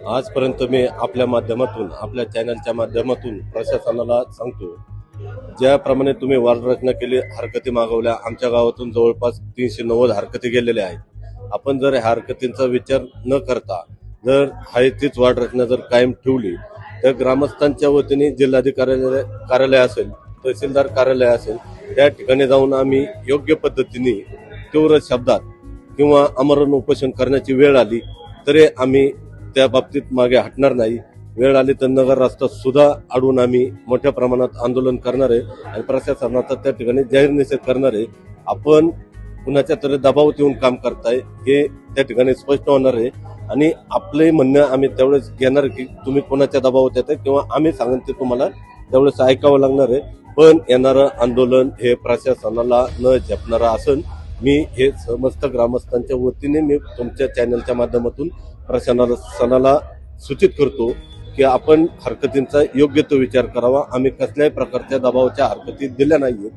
आजपर्यंत मी आपल्या माध्यमातून, आपल्या चॅनलच्या माध्यमातून प्रशासनाला सांगतो, ज्याप्रमाणे तुम्ही वादरचना केली, हरकती मागवल्या, आमच्या गावातून जवळपास 390 हरकती गेलेल्या आहेत। आपण जर ह्या हरकतींचा विचार न करता जर आहे तीच वादरचना जर कायम ठेवली तर ग्रामस्थांच्या वतीने जिल्हाधिकारी कार्यालय असेल, तहसीलदार कार्यालय असेल, त्या ठिकाणी जाऊन आम्ही योग्य पद्धतीने तीव्र शब्दात किंवा आमरण उपोषण करण्याची वेळ आली तरी आम्ही त्या बाबतीत मागे हटणार नाही। वेळ आली तर नगर रस्ता सुद्धा अडवून आम्ही मोठ्या प्रमाणात आंदोलन करणार आहे आणि प्रशासनाचा त्या ठिकाणी जाहीर निषेध करणार आहे। आपण कुणाच्या तरी दबावात येऊन काम करताय हे त्या ठिकाणी स्पष्ट होणार आहे आणि आपले म्हणणं आम्ही तेवढेच घेणार की तुम्ही कोणाच्या दबावात येताय किंवा आम्ही सांगेन ते तुम्हाला तेवढंच ऐकावं लागणार आहे। पण येणारं आंदोलन हे प्रशासनाला न झेपणारं असेल। मी हे समस्त ग्रामस्थांच्या वतीने मी तुमच्या चॅनलच्या माध्यमातून प्रशासनाला सूचित करतो की आपण हरकतींचा योग्य तो विचार करावा। आम्ही कसल्याही प्रकारच्या दबावाच्या हरकती दिल्या नाहीये।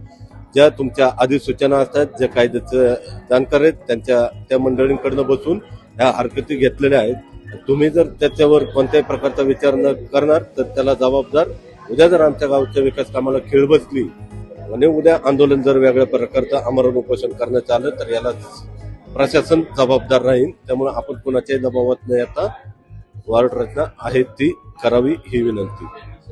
ज्या तुमच्या अधिसूचना असतात, ज्या कायद्याचं जाणकार आहेत त्या मंडळींकडनं बसून ह्या हरकती घेतलेल्या आहेत। तुम्ही जर त्याच्यावर कोणत्याही प्रकारचा विचार न करणार तर त्याला जबाबदार उद्या जर आमच्या गावच्या विकास कामाला खीळ बसली आणि उद्या आंदोलन जर वेगळ्या प्रकारचं आमरण उपोषण करण्यात आलं तर याला प्रशासन जबाबदार राहील। त्यामुळे आपण कुणाच्याही दबावात न येता वार्ड रचना आहे ती करावी ही विनंती।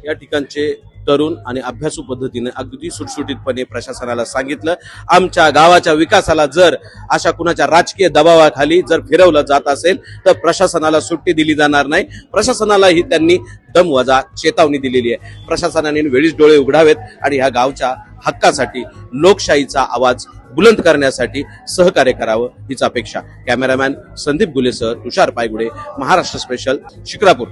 या ठिकाणचे तरुण आणि अभ्यासू पद्धतीने अगदी सुटसुटीतपणे प्रशासनाला सांगितलं, आमच्या गावाच्या विकासाला जर अशा कुणाच्या राजकीय दबावाखाली जर फिरवलं जात असेल तर प्रशासनाला सुट्टी दिली जाणार नाही। प्रशासनालाही त्यांनी दमवजा चेतावणी दिलेली आहे। प्रशासनाने वेळीच डोळे उघडावेत आणि ह्या गावच्या हक्कासाठी, लोकशाहीचा आवाज बुलंद करण्यासाठी सहकार्य करावं हीच अपेक्षा। कॅमेरामॅन संदीप गुलेसह तुषार पायगुडे, महाराष्ट्र स्पेशल, शिक्रापूर।